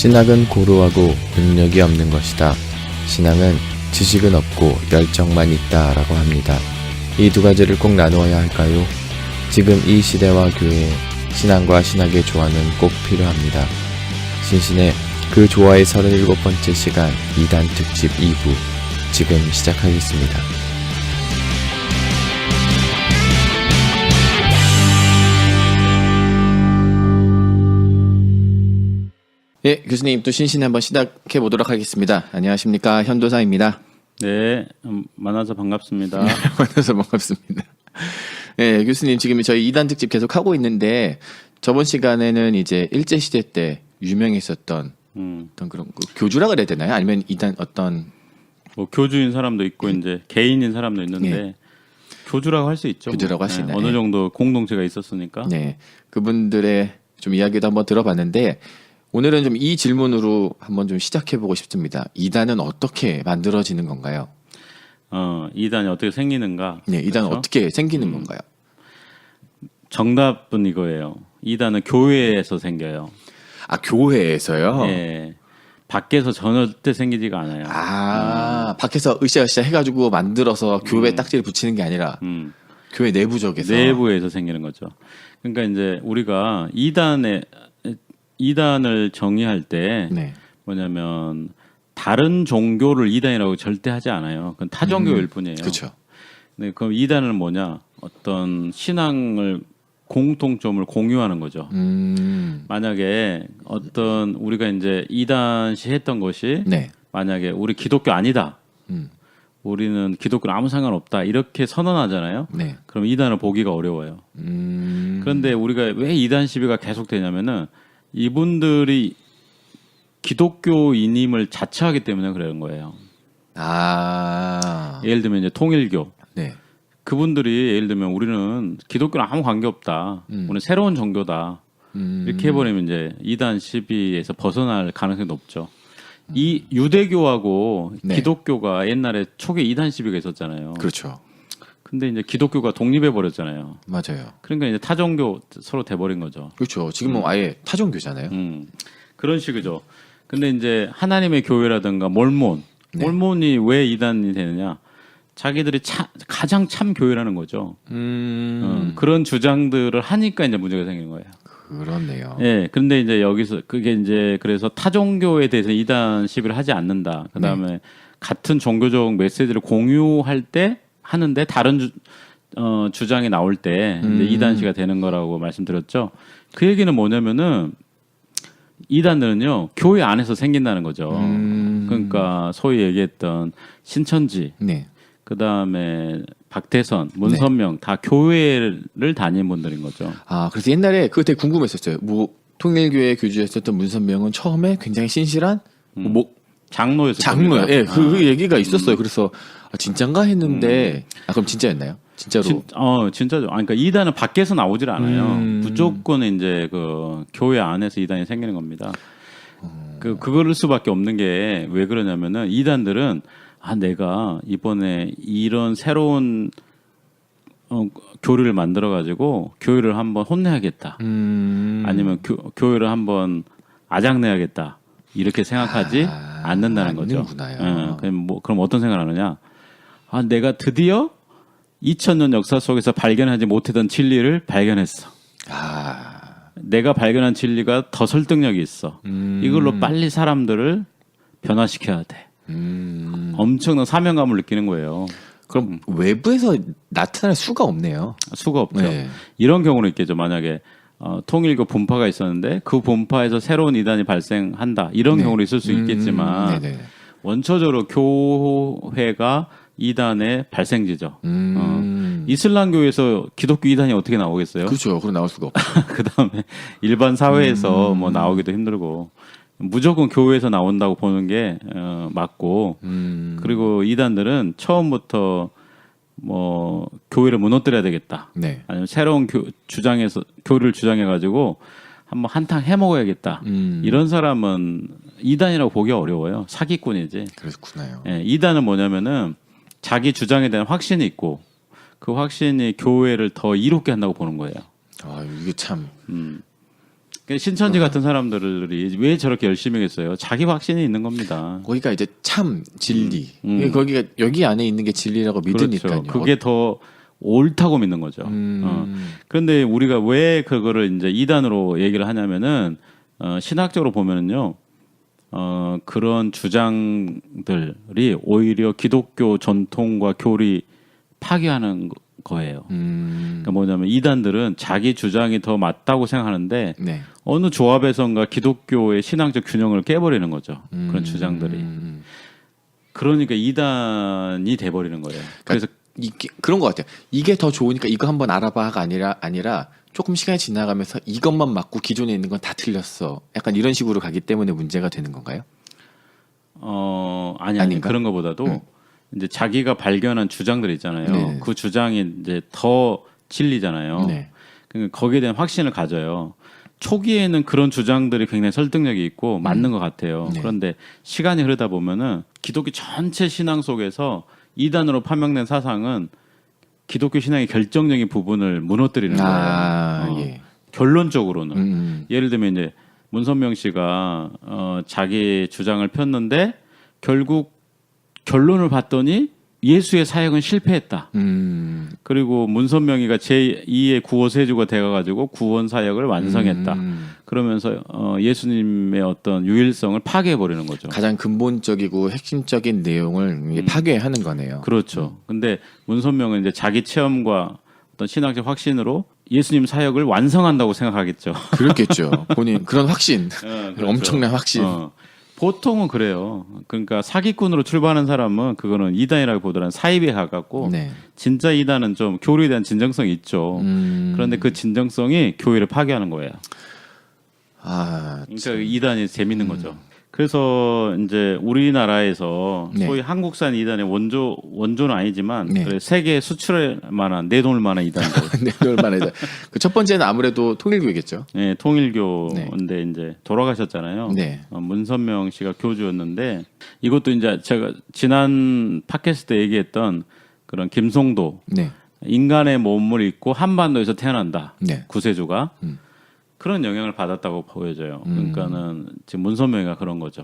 신학은 고루하고 능력이 없는 것이다. 신앙은 지식은 없고 열정만 있다 라고 합니다. 이 두 가지를 꼭 나누어야 할까요? 지금 이 시대와 교회에 신앙과 신학의 조화는 꼭 필요합니다. 신신의 그 조화의 37번째 시간 2단 특집 2부 지금 시작하겠습니다. 예, 교수님 또 신신 한번 시작해 보도록 하겠습니다. 안녕하십니까, 현도사입니다. 네, 만나서 반갑습니다. 만나서 반갑습니다. 예, 교수님 지금 저희 2단 특집 계속 하고 있는데 저번 시간에는 이제 일제 시대 때 유명했었던 어떤 그런 교주라 그래야 되나요? 아니면 2단 어떤 뭐 교주인 사람도 있고 이제 개인인 사람도 있는데 예. 교주라고 할 수 있죠. 교주라고 할 수 있나요? 어느 정도 공동체가 있었으니까. 네, 그분들의 좀 이야기도 한번 들어봤는데 오늘은 좀 이 질문으로 한번 좀 시작해 보고 싶습니다. 2단은 어떻게 만들어지는 건가요? 2단이 어떻게 생기는가? 네, 2단은 그렇죠? 어떻게 생기는 건가요? 정답은 이거예요. 2단은 교회에서 생겨요. 아, 교회에서요? 예. 밖에서 절대 생기지가 않아요. 아, 밖에서 으쌰으쌰 해가지고 만들어서 교회 딱지를 붙이는 게 아니라 교회 내부적에서 내부에서 생기는 거죠. 그러니까 이제 우리가 2단을 정의할 때 네. 뭐냐면 다른 종교를 2단이라고 절대 하지 않아요. 그건 타종교일 뿐이에요. 그렇죠. 네, 그럼 2단은 뭐냐? 어떤 신앙을 공통점을 공유하는 거죠. 만약에 어떤 우리가 이제 2단시 했던 것이 네. 만약에 우리 기독교 아니다. 음. 우리는 기독교는 아무 상관없다. 이렇게 선언하잖아요. 네. 그럼 2단을 보기가 어려워요. 그런데 우리가 왜 2단 시비가 계속 되냐면은 이분들이 기독교인임을 자처하기 때문에 그러는 거예요. 아, 예를 들면 이제 통일교. 네. 그분들이 예를 들면 우리는 기독교랑 아무 관계 없다. 우리는 새로운 종교다. 이렇게 해버리면 이제 2단 시비에서 벗어날 가능성이 높죠. 이 유대교하고 네. 기독교가 옛날에 초기 2단 시비가 있었잖아요. 그렇죠. 근데 이제 기독교가 독립해 버렸잖아요. 맞아요. 그러니까 이제 타종교 서로 돼버린 거죠. 그렇죠. 지금은 아예 타종교잖아요. 그런 식이죠. 근데 이제 하나님의 교회라든가 몰몬, 네. 몰몬이 왜 2단이 되느냐? 자기들이 가장 참 교회라는 거죠. 그런 주장들을 하니까 이제 문제가 생기는 거예요. 그렇네요. 예. 그런데 이제 여기서 그게 이제 그래서 타종교에 대해서 2단 시비를 하지 않는다. 그다음에 같은 종교적 메시지를 공유할 때 하는데 다른 주장이 나올 때 이제 2단 시가 되는 거라고 말씀드렸죠. 그 얘기는 뭐냐면은 2단들은요 교회 안에서 생긴다는 거죠. 그러니까 소위 얘기했던 신천지, 네. 그 다음에 박태선, 문선명 다 교회를 다닌 분들인 거죠. 아, 그래서 옛날에 그거 되게 궁금했었어요. 뭐 통일교회 교주였었던 문선명은 처음에 굉장히 신실한 장로였어요. 장로요. 예, 그 얘기가 있었어요. 그래서 아, 진짠가 했는데 아, 그럼 진짜였나요? 진짜로? 진짜죠. 그러니까 2단은 밖에서 나오질 않아요. 무조건 이제 그 교회 안에서 2단이 생기는 겁니다. 그거를 수밖에 없는 게 왜 그러냐면은 2단들은 아 내가 이번에 이런 새로운 교리를 만들어 가지고 교회를 한번 혼내야겠다. 아니면 교회를 한번 아작내야겠다. 이렇게 생각하지 않는다는 거죠. 그럼 어떤 생각을 하느냐? 아 내가 드디어 2000년 역사 속에서 발견하지 못했던 진리를 발견했어. 내가 발견한 진리가 더 설득력이 있어. 이걸로 빨리 사람들을 변화시켜야 돼. 엄청난 사명감을 느끼는 거예요. 그럼 외부에서 나타날 수가 없네요. 수가 없죠. 네. 이런 경우는 있겠죠. 만약에 통일교 분파가 있었는데 그 분파에서 새로운 2단이 발생한다. 이런 경우는 있을 수 있겠지만 원초적으로 교회가 2단의 발생지죠. 이슬람교에서 기독교 2단이 어떻게 나오겠어요? 그렇죠. 그럼 나올 수가 없고. 그다음에 일반 사회에서 뭐 나오기도 힘들고 무조건 교회에서 나온다고 보는 게 맞고 그리고 2단들은 처음부터 뭐 교회를 무너뜨려야 되겠다. 네. 아니면 새로운 교리를 주장해 가지고 한번 한탕 해먹어야겠다. 이런 사람은 2단이라고 보기 어려워요. 사기꾼이지. 그렇구나요. 예, 2단은 뭐냐면은 자기 주장에 대한 확신이 있고 그 확신이 교회를 더 이롭게 한다고 보는 거예요. 아, 이게 참 신천지 같은 사람들이 왜 저렇게 열심히 했어요? 자기 확신이 있는 겁니다. 거기가 이제 참 진리. 거기가 여기 안에 있는 게 진리라고 믿으니까요. 그렇죠. 그게 더 옳다고 믿는 거죠. 그런데 우리가 왜 그거를 이제 이단으로 얘기를 하냐면은 신학적으로 보면은요. 그런 주장들이 오히려 기독교 전통과 교리 파괴하는 거예요. 그러니까 뭐냐면 이단들은 자기 주장이 더 맞다고 생각하는데 네. 어느 조합에선가 기독교의 신앙적 균형을 깨버리는 거죠. 그런 주장들이. 그러니까 이단이 돼버리는 거예요. 그래서 그런 것 같아요. 이게 더 좋으니까 이거 한번 알아봐가 아니라 조금 시간이 지나가면서 이것만 맞고 기존에 있는 건 다 틀렸어. 약간 이런 식으로 가기 때문에 문제가 되는 건가요? 아니 그런 것보다도 이제 자기가 발견한 주장들 있잖아요. 네. 그 주장이 이제 더 진리잖아요. 네. 그러니까 거기에 대한 확신을 가져요. 초기에는 그런 주장들이 굉장히 설득력이 있고 맞는 것 같아요. 네. 그런데 시간이 흐르다 보면은 기독교 전체 신앙 속에서 이단으로 파명된 사상은 기독교 신앙의 결정적인 부분을 무너뜨리는 거예요. 예. 결론적으로는 예를 들면 이제 문선명 씨가 자기 주장을 폈는데 결국 결론을 봤더니 예수의 사역은 실패했다. 그리고 문선명이가 제2의 구원세주가 되어가지고 구원 사역을 완성했다. 그러면서 예수님의 어떤 유일성을 파괴해버리는 거죠. 가장 근본적이고 핵심적인 내용을 파괴하는 거네요. 그렇죠. 근데 문선명은 이제 자기 체험과 어떤 신학적 확신으로 예수님 사역을 완성한다고 생각하겠죠. 그렇겠죠. 본인 그런 확신, 그렇죠. 엄청난 확신. 보통은 그래요. 그러니까 사기꾼으로 출발하는 사람은 그거는 이단이라고 보더라는 사입에 가깝고 네. 진짜 이단은 좀 교리에 대한 진정성이 있죠. 그런데 그 진정성이 교회를 파괴하는 거예요. 그러니까 이단이 재밌는 거죠. 그래서 이제 우리나라에서 네. 소위 한국산 이단의 원조는 아니지만 네. 그래 세계 수출할 만한 내놓을 만한 이단들. 네, 얼마나 그 첫 번째는 아무래도 통일교겠죠. 네, 통일교인데 이제 돌아가셨잖아요. 네. 문선명 씨가 교주였는데 이것도 이제 제가 지난 팟캐스트 때 얘기했던 그런 김송도 네. 인간의 몸을 입고 한반도에서 태어난다. 네. 구세주가 그런 영향을 받았다고 보여져요. 그러니까는 지금 문선명이가 그런 거죠.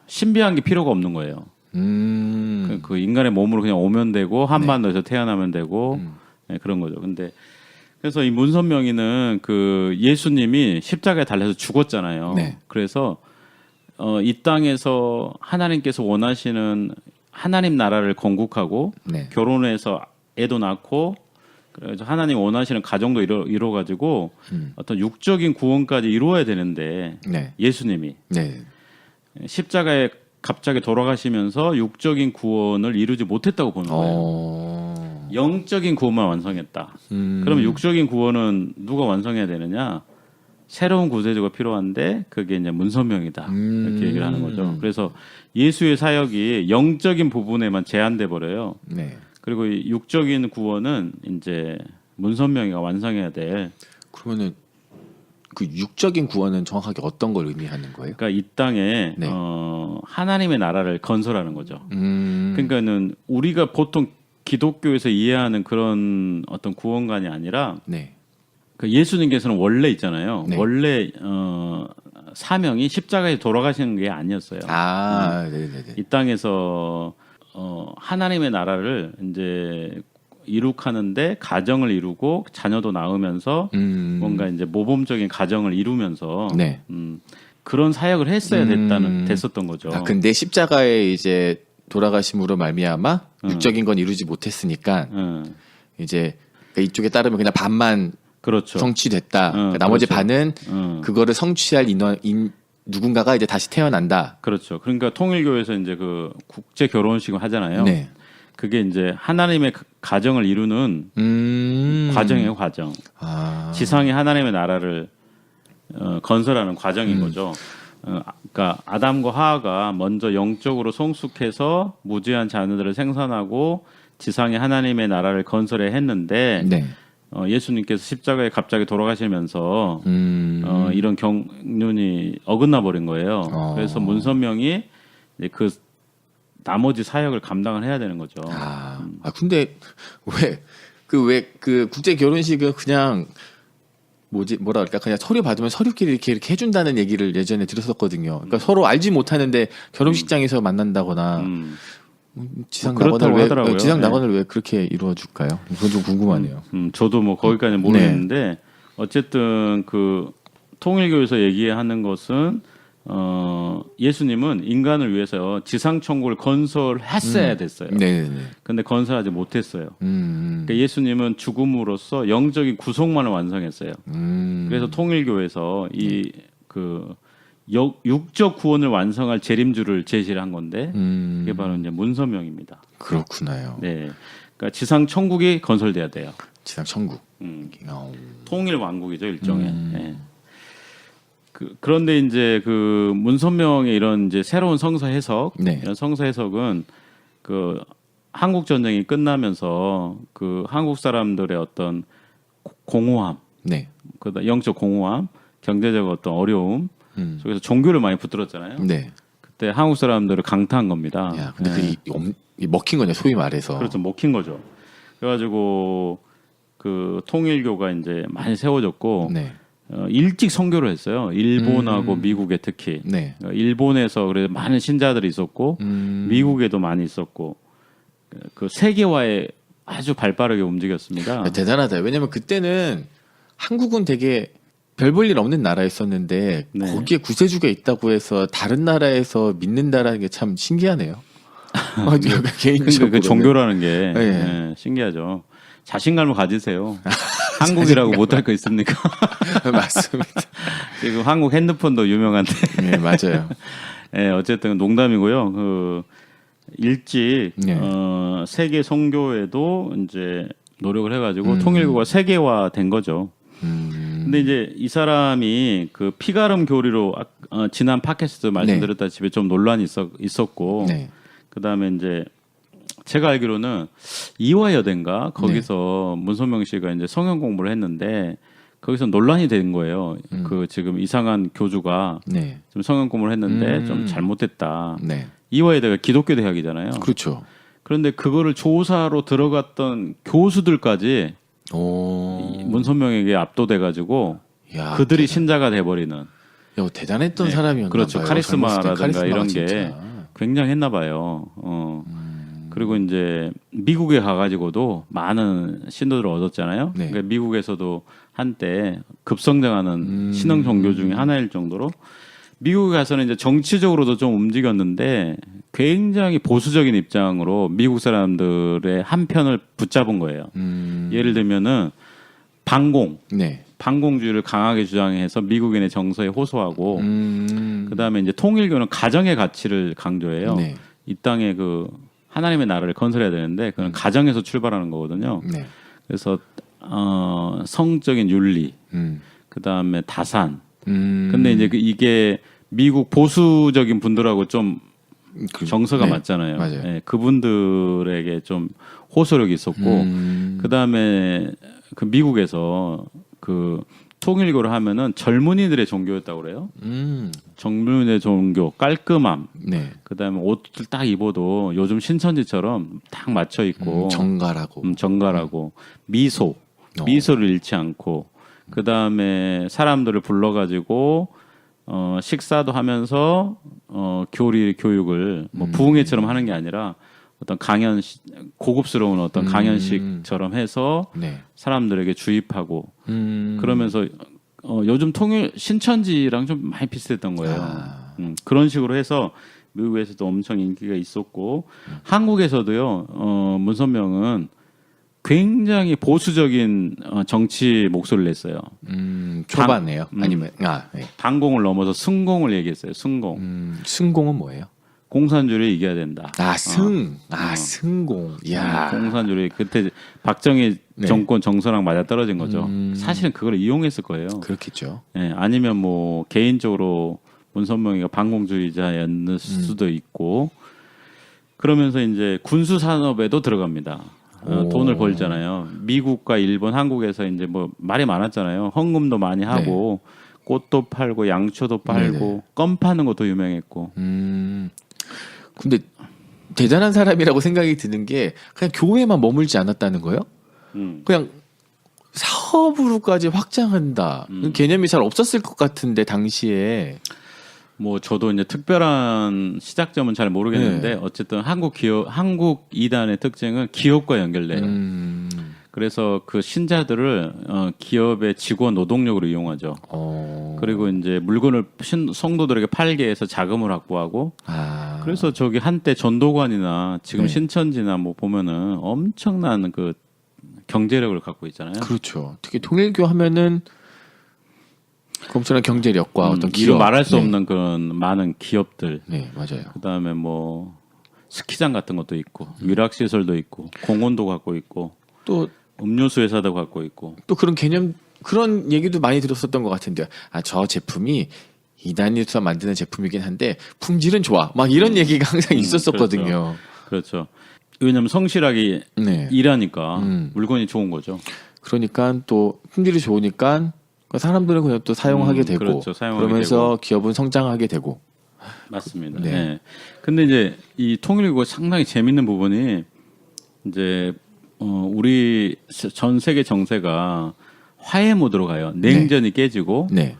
신비한 게 필요가 없는 거예요. 그 인간의 몸으로 그냥 오면 되고 한반도에서 태어나면 되고 네, 그런 거죠. 근데 그래서 이 문선명이는 그 예수님이 십자가에 달려서 죽었잖아요. 네. 그래서 이 땅에서 하나님께서 원하시는 하나님 나라를 건국하고 네. 결혼해서 애도 낳고 그래서 하나님 원하시는 가정도 이루어 가지고 어떤 육적인 구원까지 이루어야 되는데 네. 예수님이 네. 십자가에 갑자기 돌아가시면서 육적인 구원을 이루지 못했다고 보는 거예요. 영적인 구원만 완성했다. 그럼 육적인 구원은 누가 완성해야 되느냐? 새로운 구세주가 필요한데 그게 이제 문선명이다. 이렇게 얘기를 하는 거죠. 그래서 예수의 사역이 영적인 부분에만 제한돼 버려요. 네. 그리고 이 육적인 구원은 이제 문선명이가 완성해야 될. 그러면은 그 육적인 구원은 정확하게 어떤 걸 의미하는 거예요? 그러니까 이 땅에 네. 하나님의 나라를 건설하는 거죠. 그러니까는 우리가 보통 기독교에서 이해하는 그런 어떤 구원관이 아니라 네. 그 예수님께서는 원래 있잖아요. 네. 원래 사명이 십자가에 돌아가시는 게 아니었어요. 네네네. 이 땅에서 하나님의 나라를 이제 이룩하는데 가정을 이루고 자녀도 낳으면서 뭔가 이제 모범적인 가정을 이루면서 네. 그런 사역을 했어야 됐었던 거죠. 근데 십자가에 이제 돌아가심으로 말미암아 육적인 건 이루지 못했으니까 이제 그러니까 이쪽에 따르면 그냥 반만 그렇죠. 성취됐다. 그러니까 나머지 그렇죠. 반은 그거를 성취할 누군가가 이제 다시 태어난다. 그렇죠. 그러니까 통일교에서 이제 그 국제 결혼식을 하잖아요. 네. 그게 이제 하나님의 가정을 이루는 과정이에요, 과정. 지상에 하나님의 나라를 건설하는 과정인 거죠. 그러니까 아담과 하와가 먼저 영적으로 성숙해서 무지한 자녀들을 생산하고 지상에 하나님의 나라를 건설해 했는데 네. 예수님께서 십자가에 갑자기 돌아가시면서 이런 경륜이 어긋나 버린 거예요. 그래서 문선명이 이제 그 나머지 사역을 감당을 해야 되는 거죠. 근데 왜 그 국제 결혼식은 그냥 뭐라 그럴까 그냥 서류 받으면 서류끼리 이렇게 해준다는 얘기를 예전에 들었었거든요. 그러니까 서로 알지 못하는데 결혼식장에서 만난다거나 지상 그렇다고 낙원을 하더라고요. 왜 지상 네. 낙원을 왜 그렇게 이루어줄까요? 그건 좀 궁금하네요. 저도 뭐 거기까지는 모르겠는데 네. 어쨌든 그 통일교에서 얘기하는 것은 예수님은 인간을 위해서 지상 천국을 건설했어야 됐어요. 네네네. 근데 건설하지 못했어요. 그러니까 예수님은 죽음으로써 영적인 구속만을 완성했어요. 그래서 통일교에서 이 그 육적 구원을 완성할 재림주를 제시를 한 건데 그게 바로 이제 문선명입니다. 그렇구나요. 네, 그러니까 지상 천국이 건설돼야 돼요. 지상 천국. 통일 왕국이죠 일종의. 네. 그런데 이제 그 문선명의 이런 이제 새로운 성서 해석, 네. 이런 성서 해석은 그 한국 전쟁이 끝나면서 그 한국 사람들의 어떤 공허함, 네. 그다음 영적 공허함, 경제적 어떤 어려움 속에서 종교를 많이 붙들었잖아요. 네. 그때 한국 사람들을 강타한 겁니다. 야, 근데 네. 이 먹힌 거냐 소위 말해서. 그렇죠, 먹힌 거죠. 그래가지고 그 통일교가 이제 많이 세워졌고. 네. 일찍 선교를 했어요. 일본하고 미국에 특히. 네. 일본에서 그래 많은 신자들이 있었고 미국에도 많이 있었고 그 세계화에 아주 발빠르게 움직였습니다. 대단하다. 왜냐면 그때는 한국은 되게 별 볼 일 없는 나라였었는데 네. 거기에 구세주가 있다고 해서 다른 나라에서 믿는다라는 게 참 신기하네요. 개인적으로 그 종교라는 게 네. 네, 신기하죠. 자신감을 가지세요. 한국이라고 못할 거 있습니까? 맞습니다. 지금 한국 핸드폰도 유명한데. 네, 맞아요. 네, 어쨌든 농담이고요. 그 일찍 네. 세계 선교에도 이제 노력을 해가지고 통일교가 세계화된 거죠. 근데 이제 이 사람이 그 피가름 교리로 지난 팟캐스트 말씀드렸다시피 좀 논란이 있었고 네. 그 다음에 이제 제가 알기로는 이화여대인가 거기서 문선명 씨가 이제 성경 공부를 했는데 거기서 논란이 된 거예요. 그 지금 이상한 교주가 네. 좀 성경 공부를 했는데 좀 잘못됐다. 네. 이화여대가 기독교 대학이잖아요. 그렇죠. 그런데 그거를 조사로 들어갔던 교수들까지 이 문선명에게 압도돼가지고 야, 그들이 신자가 돼버리는. 야, 대단했던 네. 사람이었나 그렇죠. 봐요. 카리스마라든가 카리스마가 이런 게 진짜. 굉장했나 봐요. 그리고 이제 미국에 가가지고도 많은 신도들을 얻었잖아요. 네. 그러니까 미국에서도 한때 급성장하는 신흥 종교 중에 하나일 정도로 미국에 가서는 이제 정치적으로도 좀 움직였는데 굉장히 보수적인 입장으로 미국 사람들의 한 편을 붙잡은 거예요. 예를 들면은 네. 반공주의를 강하게 주장해서 미국인의 정서에 호소하고 그다음에 이제 통일교는 가정의 가치를 강조해요. 네. 이 땅에 그 하나님의 나라를 건설해야 되는데 그건 가정에서 출발하는 거거든요. 네. 그래서 성적인 윤리, 그다음에 다산. 근데 이제 이게 미국 보수적인 분들하고 좀 정서가 네. 맞잖아요. 맞아요. 예, 그분들에게 좀 호소력이 있었고 그다음에 그 미국에서 그 통일교를 하면은 젊은이들의 종교였다고 그래요. 젊은이의 종교, 깔끔함. 네. 그다음에 옷들 딱 입어도 요즘 신천지처럼 딱 맞춰 입고 정갈하고 미소를 잃지 않고 그다음에 사람들을 불러가지고 식사도 하면서 교육을 뭐 부흥회처럼 하는 게 아니라 어떤 고급스러운 어떤 강연식처럼 해서 네. 사람들에게 주입하고 그러면서 요즘 신천지랑 좀 많이 비슷했던 거예요. 그런 식으로 해서 미국에서도 엄청 인기가 있었고 한국에서도요. 문선명은 굉장히 보수적인 정치 목소리를 냈어요. 초반에요? 아니면 네. 반공을 넘어서 승공을 얘기했어요. 승공. 승공은 뭐예요? 공산주의를 이겨야 된다. 승공. 야. 공산주의 그때 박정희 네. 정권 정서랑 맞아 떨어진 거죠. 사실은 그걸 이용했을 거예요. 그렇겠죠. 네, 아니면 뭐 개인적으로 문선명이가 반공주의자였을 수도 있고 그러면서 이제 군수 산업에도 들어갑니다. 돈을 벌잖아요. 미국과 일본, 한국에서 이제 뭐 말이 많았잖아요. 헌금도 많이 하고 꽃도 팔고 양초도 팔고 껌 파는 것도 유명했고. 근데 대단한 사람이라고 생각이 드는 게 그냥 교회만 머물지 않았다는 거예요? 그냥 사업으로까지 확장한다. 개념이 잘 없었을 것 같은데 당시에. 뭐 저도 이제 특별한 시작점은 잘 모르겠는데 네. 어쨌든 한국 이단의 특징은 기업과 연결돼요. 그래서 그 신자들을 기업의 직원 노동력으로 이용하죠. 그리고 이제 물건을 성도들에게 팔게 해서 자금을 확보하고. 그래서 저기 한때 전도관이나 지금 네. 신천지나 뭐 보면은 엄청난 그 경제력을 갖고 있잖아요. 그렇죠. 특히 통일교 하면은 엄청난 경제력과 어떤 기업, 이루 말할 수 네. 없는 그런 많은 기업들. 네, 맞아요. 그다음에 뭐 스키장 같은 것도 있고 위락 시설도 있고 공원도 갖고 있고 또 음료수 회사도 갖고 있고. 또 그런 개념 그런 얘기도 많이 들었었던 것 같은데요. 저 제품이 이단에서 만드는 제품이긴 한데 품질은 좋아. 막 이런 얘기가 항상 있었었거든요. 그렇죠. 왜냐하면 성실하게 네. 일하니까 물건이 좋은 거죠. 그러니까 또 품질이 좋으니까 사람들은 그냥 또 사용하게 되고 그렇죠. 사용하게 그러면서 되고. 기업은 성장하게 되고. 맞습니다. 네. 네. 근데 이제 이 통일교가 상당히 재밌는 부분이 이제 우리 전 세계 정세가 화해 모드로 가요. 냉전이 깨지고 네.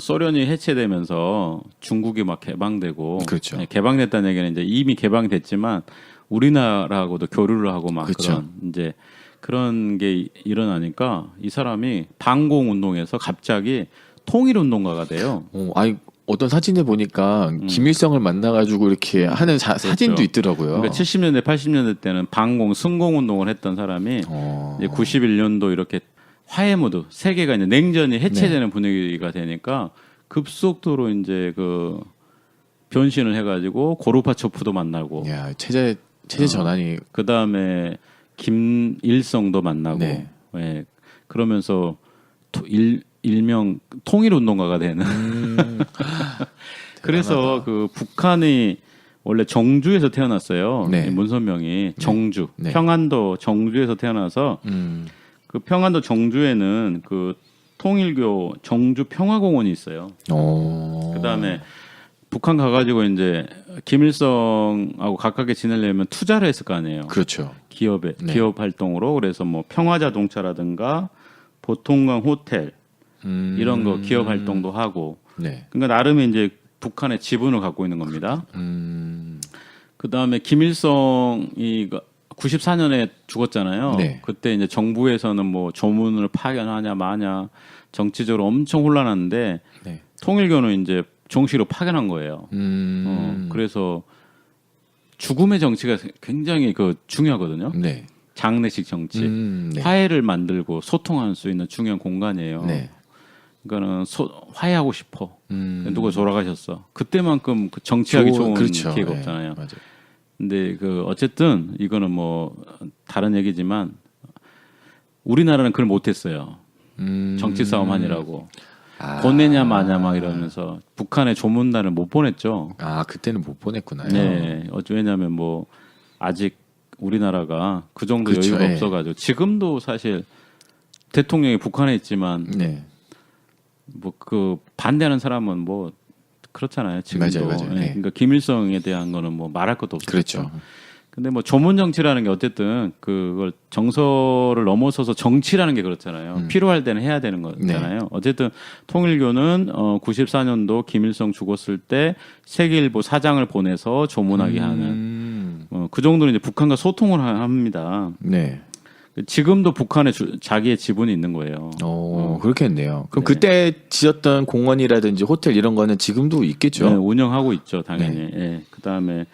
소련이 해체되면서 중국이 막 개방되고. 그렇죠. 네, 개방됐다는 얘기는 이제 이미 개방됐지만 우리나라하고도 교류를 하고 막 그렇죠. 그런 이제 그런 게 일어나니까 이 사람이 반공 운동에서 갑자기 통일 운동가가 돼요. 아니 어떤 사진에 보니까 김일성을 만나가지고 이렇게 하는 사진도 있더라고요. 그러니까 70년대, 80년대 때는 반공, 승공 운동을 했던 사람이 이제 91년도 이렇게 화해 모드, 세계가 이제 냉전이 해체되는 분위기가 되니까 급속도로 이제 그 변신을 해가지고 고르바초프도 만나고, 야, 체제 전환이 그 다음에 김일성도 만나고, 네. 예, 그러면서 일명 통일 운동가가 되는. 그래서 그 북한이 원래 정주에서 태어났어요. 네. 이 문선명이 정주, 네. 평안도 정주에서 태어나서 그 평안도 정주에는 그 통일교 정주 평화공원이 있어요. 그다음에 북한 가가지고 이제 김일성하고 가깝게 지내려면 투자를 했을 거 아니에요. 그렇죠. 기업에 네. 기업 활동으로. 그래서 뭐 평화자동차라든가 보통강 호텔 이런 거 기업 활동도 하고. 네. 그러니까 나름의 이제 북한의 지분을 갖고 있는 겁니다. 그다음에 김일성이 94년에 죽었잖아요. 네. 그때 이제 정부에서는 뭐 조문을 파견하냐 마냐 정치적으로 엄청 혼란한데 네. 통일교는 이제 정식으로 파견한 거예요. 그래서 죽음의 정치가 굉장히 그 중요하거든요. 네. 장례식 정치, 네. 화해를 만들고 소통할 수 있는 중요한 공간이에요. 네. 그러니까는 화해하고 싶어. 누가 돌아가셨어. 그때만큼 그 정치하기 좋은 그렇죠. 기회가 네. 없잖아요. 맞아요. 근데 그 어쨌든 이거는 뭐 다른 얘기지만 우리나라는 그걸 못했어요. 정치 싸움 하느라고 보내냐 마냐 막 이러면서 북한에 조문단을 못 보냈죠. 그때는 못 보냈구나요. 네, 왜냐하면 뭐 아직 우리나라가 그 정도 그렇죠. 여유가 예. 없어가지고 지금도 사실 대통령이 북한에 있지만 네. 뭐 그 반대하는 사람은 뭐 그렇잖아요. 지금도. 맞아요. 예, 네. 그러니까 김일성에 대한 거는 뭐 말할 것도 없죠. 그렇죠. 근데 뭐 조문 정치라는 게 어쨌든 그걸 정서를 넘어서서 정치라는 게 그렇잖아요. 필요할 때는 해야 되는 거잖아요. 네. 어쨌든 통일교는 94년도 김일성 죽었을 때 세계일보 사장을 보내서 조문하게 하는 그 정도는 이제 북한과 소통을 합니다. 네. 지금도 북한에 자기의 지분이 있는 거예요. 그렇겠네요. 그럼 네. 그때 지었던 공원이라든지 호텔 이런 거는 지금도 있겠죠. 네, 운영하고 있죠, 당연히. 네. 예. 그다음에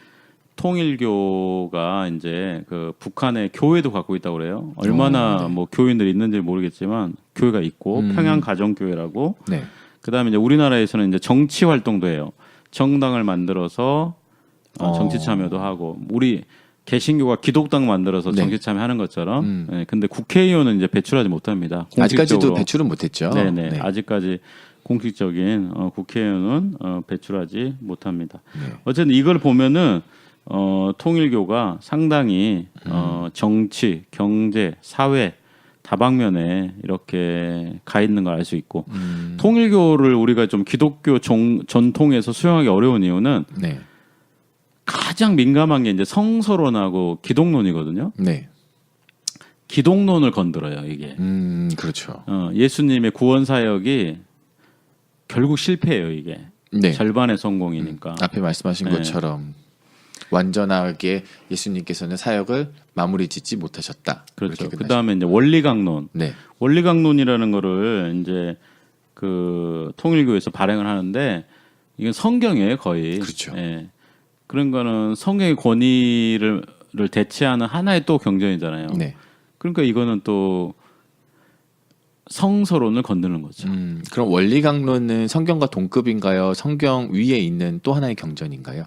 통일교가 이제 그 북한의 교회도 갖고 있다고 그래요. 얼마나 네. 뭐 교인들이 있는지 모르겠지만 교회가 있고 평양 가정교회라고. 네. 그다음에 이제 우리나라에서는 이제 정치 활동도 해요. 정당을 만들어서 정치 참여도 하고 우리 개신교가 기독당 만들어서 네. 정치 참여하는 것처럼. 예, 근데 국회의원은 이제 배출하지 못합니다. 아직까지도 공식적으로. 배출은 못했죠. 네네. 네. 아직까지 공식적인 국회의원은 배출하지 못합니다. 네. 어쨌든 이걸 보면은 통일교가 상당히 정치, 경제, 사회 다방면에 이렇게 가 있는 걸 알 수 있고 통일교를 우리가 좀 기독교 전통에서 수용하기 어려운 이유는 네. 가장 민감한 게 이제 성서론하고 기독론이거든요. 네. 기독론을 건드려요 이게. 그렇죠. 예수님의 구원 사역이 결국 실패해요 이게. 네. 절반의 성공이니까. 앞에 말씀하신 네. 것처럼 완전하게 예수님께서는 사역을 마무리 짓지 못하셨다. 그렇죠. 그 다음에 이제 원리강론. 네. 원리강론이라는 거를 이제 그 통일교에서 발행을 하는데 이건 성경이에요 거의. 그렇죠. 예. 그런 거는 성경의 권위를 대체하는 하나의 또 경전이잖아요. 네. 그러니까 이거는 또 성서론을 건드는 거죠. 그럼 원리강론은 성경과 동급인가요? 성경 위에 있는 또 하나의 경전인가요?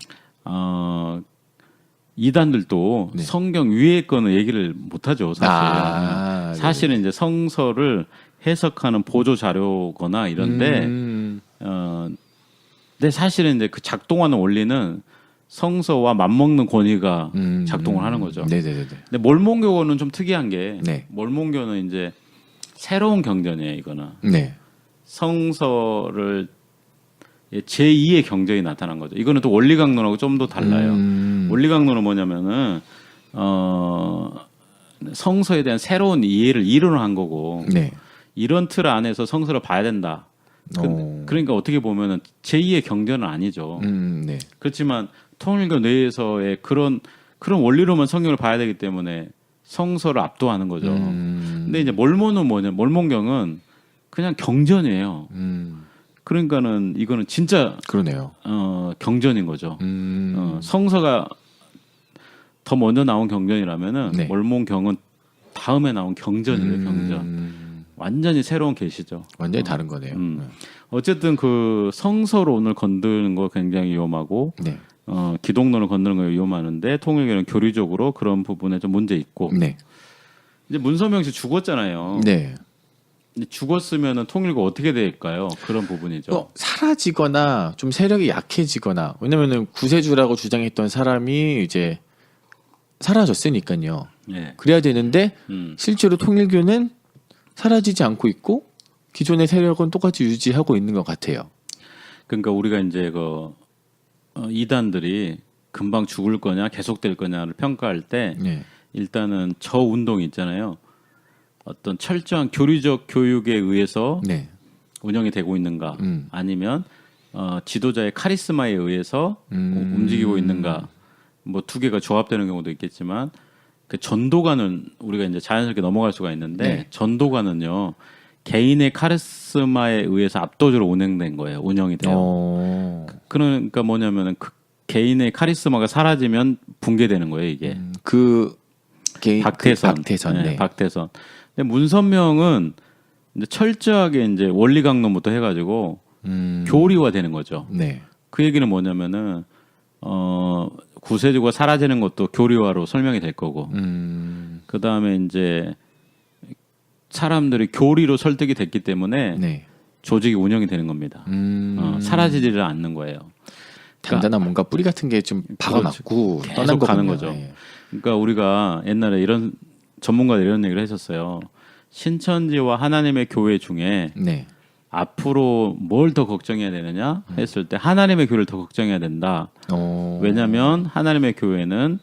이단들도 네. 성경 위에 거는 얘기를 못하죠 사실. 사실은 이제 성서를 해석하는 보조 자료거나 이런데, 근데 사실은 이제 그 작동하는 원리는 성서와 맞먹는 권위가 작동을 하는 거죠. 네네네. 근데 몰몬교는 좀 특이한 게, 네. 몰몬교는 이제 새로운 경전이에요. 이거는 네. 성서를 제2의 경전이 나타난 거죠. 이거는 또 원리강론하고 좀 더 달라요. 원리강론은 뭐냐면은 성서에 대한 새로운 이해를 이론한 거고, 네. 이런 틀 안에서 성서를 봐야 된다. 그러니까 어떻게 보면은 제2의 경전은 아니죠. 네. 그렇지만 통일교 내에서의 그런 원리로만 성경을 봐야 되기 때문에 성서를 압도하는 거죠. 근데 이제 몰몬은 뭐냐? 몰몬경은 그냥 경전이에요. 그러니까는 이거는 진짜 그러네요. 경전인 거죠. 성서가 더 먼저 나온 경전이라면은 네. 몰몬경은 다음에 나온 경전이에요. 경전. 완전히 새로운 계시죠. 완전히 다른 거네요. 어쨌든 그 성서론을 건드는 거 굉장히 위험하고, 네. 기독론을 건드는 거 위험하는데 통일교는 교리적으로 그런 부분에 좀 문제 있고. 네. 이제 문선명 씨 죽었잖아요. 네. 근데 죽었으면은 통일교 어떻게 될까요? 그런 부분이죠. 사라지거나 좀 세력이 약해지거나, 왜냐면은 구세주라고 주장했던 사람이 이제 사라졌으니까요. 네. 그래야 되는데 실제로 통일교는 사라지지 않고 있고 기존의 세력은 똑같이 유지하고 있는 것 같아요. 그러니까 우리가 이제 이단들이 금방 죽을 거냐 계속될 거냐를 평가할 때 네. 일단은 저 운동이 있잖아요. 어떤 철저한 교리적 교육에 의해서 네. 운영이 되고 있는가, 아니면 지도자의 카리스마에 의해서 움직이고 있는가, 뭐 두 개가 조합되는 경우도 있겠지만, 그 전도가는 우리가 이제 자연스럽게 넘어갈 수가 있는데, 네. 전도가는요 개인의 카리스마에 의해서 압도적으로 운영된 거예요. 운영이 돼요. 그러니까 뭐냐면은 그 개인의 카리스마가 사라지면 붕괴되는 거예요. 이게 그 개인 박태선, 박태선. 네. 박태선. 근데 문선명은 이제 철저하게 이제 원리강론부터 해가지고 교리화되는 거죠. 네. 그 얘기는 뭐냐면은 구세주가 사라지는 것도 교리화로 설명이 될 거고, 그 다음에 이제 사람들이 교리로 설득이 됐기 때문에 네. 조직이 운영이 되는 겁니다. 사라지지를 않는 거예요. 단단한 뭔가 뿌리 같은 게 좀 박아놨고 떠난 계속 가는 거군요. 거죠. 네. 그러니까 우리가 옛날에 이런 전문가들 이런 얘기를 했었어요. 신천지와 하나님의 교회 중에 네. 앞으로 뭘 더 걱정해야 되느냐 했을 때 하나님의 교회를 더 걱정해야 된다. 왜냐하면 하나님의 교회는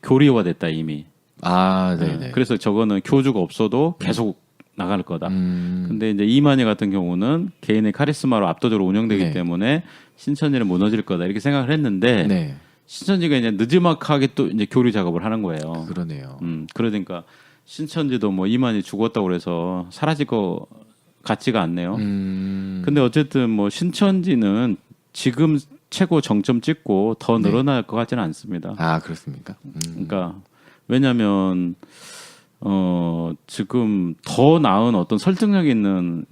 교리화됐다 이미. 네네. 그래서 저거는 교주가 없어도 계속 나갈 거다. 근데 이제 이만희 같은 경우는 개인의 카리스마로 압도적으로 운영되기 네. 때문에 신천지는 무너질 거다 이렇게 생각을 했는데, 네. 신천지가 이제 늦지막하게 또 이제 교리 작업을 하는 거예요. 그러네요. 그러니까 신천지도 뭐 이만희 죽었다고 그래서 사라질 거 같지가 않네요. 근데 어쨌든 뭐 신천지는 지금 최고 정점 찍고 더 늘어날 것 같지는 않습니다. 그렇습니까? 그러니까 왜냐하면 지금 더 나은 어떤 설득력 있는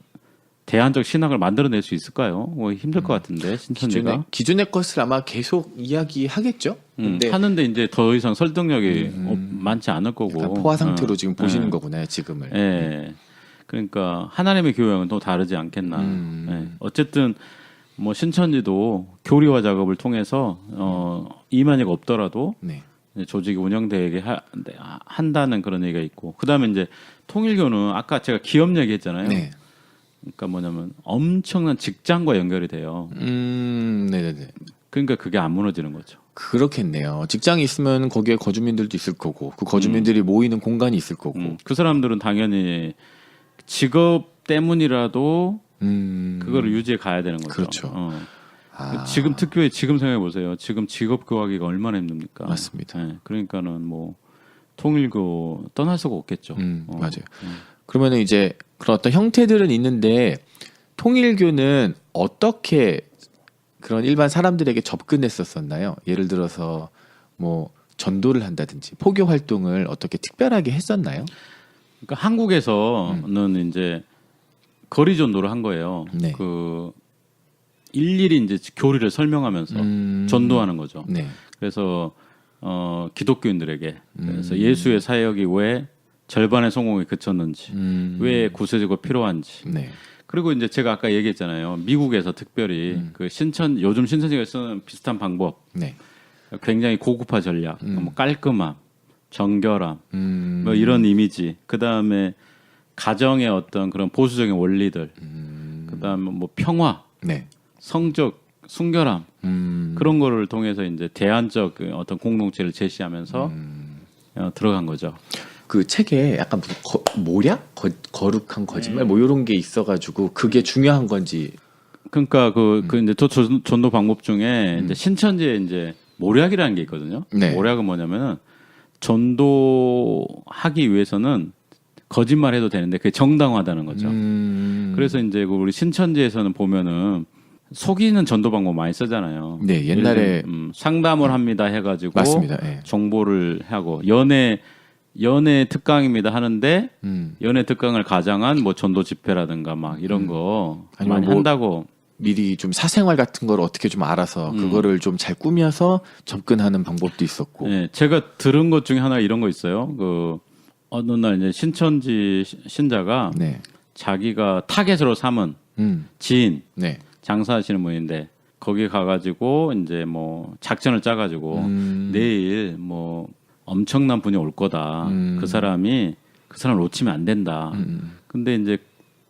대안적 신학을 만들어낼 수 있을까요? 뭐 힘들 것 같은데 신천지가 기존의 것을 아마 계속 이야기하겠죠. 근데 하는데 이제 더 이상 설득력이 많지 않을 거고, 포화 상태로 지금 보시는 거구나 지금을. 예. 그러니까 하나님의 교회와는 또 다르지 않겠나. 예. 어쨌든 뭐 신천지도 교리화 작업을 통해서 이만희가 없더라도 네. 조직이 운영되게 한다는 그런 얘기가 있고, 그다음에 이제 통일교는 아까 제가 기업 얘기했잖아요. 네. 그러니까 뭐냐면 엄청난 직장과 연결이 돼요. 네네네. 그러니까 그게 안 무너지는 거죠. 그렇겠네요. 직장이 있으면 거기에 거주민들도 있을 거고 그 거주민들이 모이는 공간이 있을 거고 그 사람들은 당연히 직업 때문이라도 그거를 유지해 가야 되는 거죠. 그렇죠. 지금 특교에 지금 생각해 보세요. 지금 직업 구하기가 얼마나 힘듭니까? 맞습니다. 네, 그러니까는 뭐 통일교 떠날 수가 없겠죠. 맞아요. 그러면 이제 그런 어떤 형태들은 있는데 통일교는 어떻게 그런 일반 사람들에게 접근했었었나요? 예를 들어서 뭐 전도를 한다든지 포교 활동을 어떻게 특별하게 했었나요? 그러니까 한국에서는 이제 거리 전도를 한 거예요. 네. 그 일일이 이제 교리를 설명하면서 전도하는 거죠. 네. 그래서 기독교인들에게 그래서 예수의 사역이 왜 절반의 성공에 그쳤는지, 왜 구세주가 필요한지. 네. 그리고 이제 제가 아까 얘기했잖아요. 미국에서 특별히 그 요즘 신천지가 쓰는 비슷한 방법, 네. 굉장히 고급화 전략, 뭐 깔끔함, 정결함, 뭐 이런 이미지. 그 다음에 가정의 어떤 그런 보수적인 원리들, 그 다음에 뭐 평화, 네. 성적, 순결함 그런 거를 통해서 이제 대안적 그 어떤 공동체를 제시하면서 들어간 거죠. 그 책에 약간 무슨 모략, 거룩한 거짓말 뭐 이런 게 있어가지고 그게 중요한 건지. 그러니까 그 이제 또 전도 방법 중에 이제 신천지에 이제 모략이라는 게 있거든요. 네. 모략은 뭐냐면은 전도하기 위해서는 거짓말해도 되는데 그게 정당화하다는 거죠. 그래서 이제 우리 신천지에서는 보면은 속이는 전도 방법 많이 쓰잖아요. 네, 옛날에 상담을 합니다 해가지고 맞습니다. 네. 정보를 하고 연애 특강입니다 하는데 연애 특강을 가장한 뭐 전도 집회라든가 막 이런 거 많이 뭐 한다고. 미리 좀 사생활 같은 걸 어떻게 좀 알아서 그거를 좀 잘 꾸며서 접근하는 방법도 있었고. 네, 제가 들은 것 중에 하나 이런 거 있어요. 그 어느 날 이제 신천지 신자가 네. 자기가 타겟으로 삼은 지인 네. 장사하시는 분인데 거기 가가지고 이제 뭐 작전을 짜가지고 내일 뭐 엄청난 분이 올 거다. 그 사람을 놓치면 안 된다. 근데 이제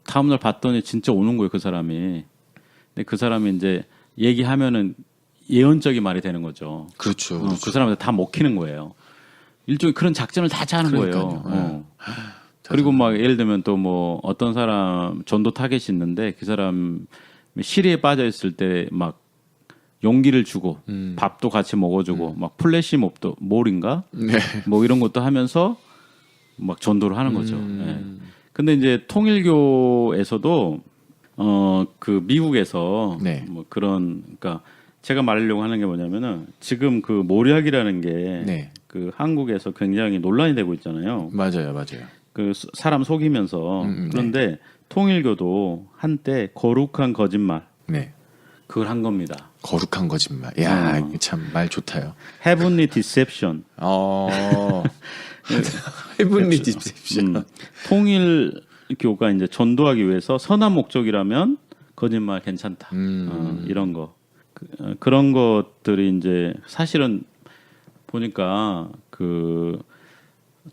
다음날 봤더니 진짜 오는 거예요. 그 사람이. 근데 그 사람이 이제 얘기하면은 예언적인 말이 되는 거죠. 그렇죠. 그 사람한테 다 먹히는 거예요. 일종의 그런 작전을 다 짜는 그러니까요. 거예요. 그리고 막 예를 들면 또 뭐 어떤 사람 전도 타겟이 있는데 그 사람 시리에 빠져 있을 때 막 용기를 주고 밥도 같이 먹어주고 막 플래시몹도 몰인가 네. 뭐 이런 것도 하면서 막 전도를 하는 거죠. 예. 근데 이제 통일교에서도 그 미국에서 네. 뭐 그런 그러니까 제가 말하려고 하는 게 뭐냐면은 지금 그 모략이라는 게 네. 그 한국에서 굉장히 논란이 되고 있잖아요. 맞아요. 그 사람 속이면서 그런데 통일교도 한때 거룩한 거짓말 네. 그걸 한 겁니다. 거룩한 거짓말. 야, 참 말 좋다요. Heavenly Deception. Heavenly Deception. 통일교가 이제 전도하기 위해서 선한 목적이라면 거짓말 괜찮다. 이런 거 그런 것들이 이제 사실은 보니까 그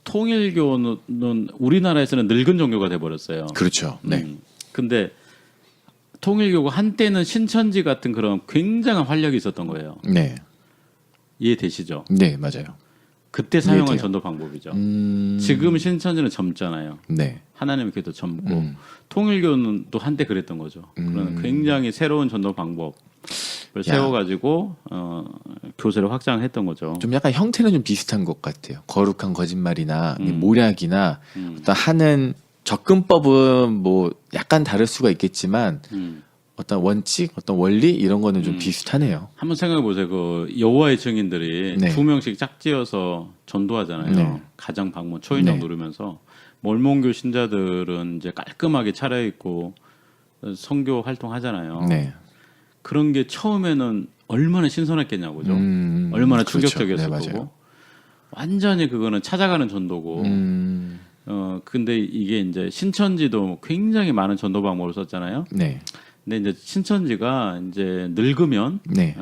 통일교는 우리나라에서는 늙은 종교가 돼 버렸어요. 그렇죠. 네. 근데 통일교가 한때는 신천지 같은 그런 굉장한 활력이 있었던 거예요. 네. 이해되시죠? 네, 맞아요. 그때 사용한 이해돼요. 전도 방법이죠. 지금 신천지는 젊잖아요. 네. 하나님의 교도 젊고 통일교는 또 한때 그랬던 거죠. 그런 굉장히 새로운 전도 방법을 세워가지고 교세를 확장했던 거죠. 좀 약간 형태는 좀 비슷한 것 같아요. 거룩한 거짓말이나 모략이나 어떤 하는 접근법은 뭐 약간 다를 수가 있겠지만 어떤 원칙, 어떤 원리 이런 거는 좀 비슷하네요. 한번 생각해 보세요. 그 여호와의 증인들이 네. 2명씩 짝지어서 전도하잖아요. 네. 가정 방문 초인종 네. 누르면서 몰몬교 신자들은 이제 깔끔하게 차려입고 선교 활동하잖아요. 네. 그런 게 처음에는 얼마나 신선했겠냐고죠. 얼마나 충격적이었을 그렇죠. 네, 거고. 완전히 그거는 찾아가는 전도고. 근데 이게 이제 신천지도 굉장히 많은 전도 방법을 썼잖아요. 네. 근데 이제 신천지가 이제 늙으면 네.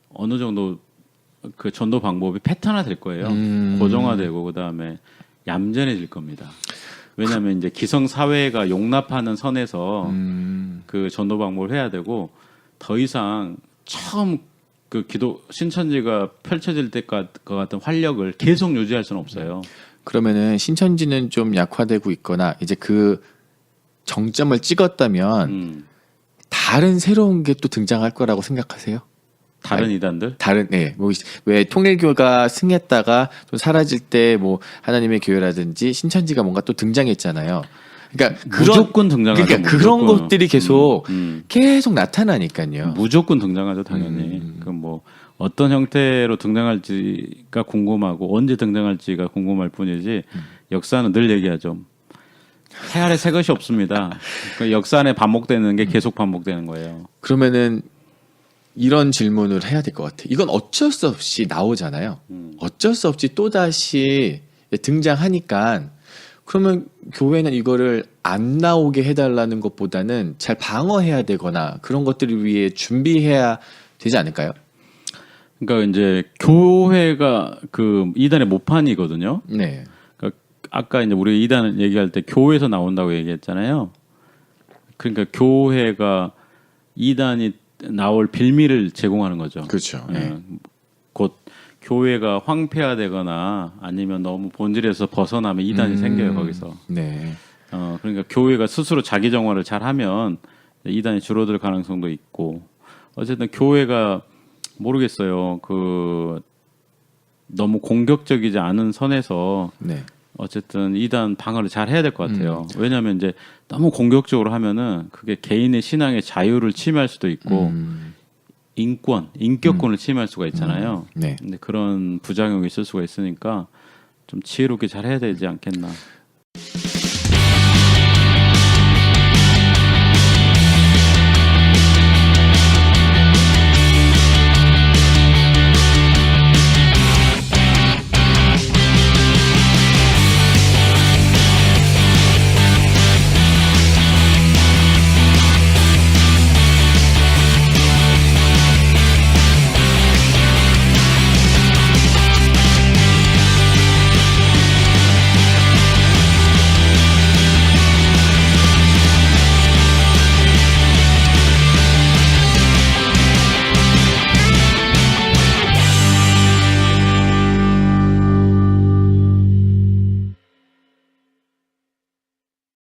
어느 정도 그 전도 방법이 패턴화 될 거예요. 고정화되고 그다음에 얌전해질 겁니다. 왜냐하면 이제 기성 사회가 용납하는 선에서 그 전도 방법을 해야 되고 더 이상 처음 그 기도 신천지가 펼쳐질 때것 같은 활력을 계속 유지할 수는 없어요. 그러면은 신천지는 좀 약화되고 있거나 이제 그 정점을 찍었다면 다른 새로운 게 또 등장할 거라고 생각하세요? 다른 이단들? 다른 왜 통일교가 승했다가 좀 사라질 때 뭐 하나님의 교회라든지 신천지가 뭔가 또 등장했잖아요. 그러니까 무조건 등장하죠. 그러니까 그런 무조건. 것들이 계속 계속 나타나니까요. 무조건 등장하죠, 당연히. 그 뭐 어떤 형태로 등장할지가 궁금하고 언제 등장할지가 궁금할 뿐이지 역사는 늘 얘기하죠. 새 아래 새 것이 없습니다. 그 역사 안에 반복되는 게 계속 반복되는 거예요. 그러면은 이런 질문을 해야 될 것 같아. 이건 어쩔 수 없이 나오잖아요. 어쩔 수 없이 또 다시 등장하니까 그러면 교회는 이거를 안 나오게 해달라는 것보다는 잘 방어해야 되거나 그런 것들을 위해 준비해야 되지 않을까요? 그러니까 이제 교회가 그 이단의 모판이거든요. 네. 그러니까 아까 이제 우리 이단 얘기할 때 교회에서 나온다고 얘기했잖아요. 그러니까 교회가 이단이 나올 빌미를 제공하는 거죠. 그렇죠. 네. 곧 교회가 황폐화되거나 아니면 너무 본질에서 벗어나면 이단이 생겨요 거기서. 네. 그러니까 교회가 스스로 자기 정화를 잘하면 이단이 줄어들 가능성도 있고. 어쨌든 교회가 모르겠어요. 그 너무 공격적이지 않은 선에서 네. 어쨌든 이단 방어를 잘 해야 될 것 같아요. 왜냐하면 이제 너무 공격적으로 하면은 그게 개인의 신앙의 자유를 침해할 수도 있고 인격권을 침해할 수가 있잖아요. 네. 근데 그런 부작용이 있을 수가 있으니까 좀 지혜롭게 잘 해야 되지 않겠나.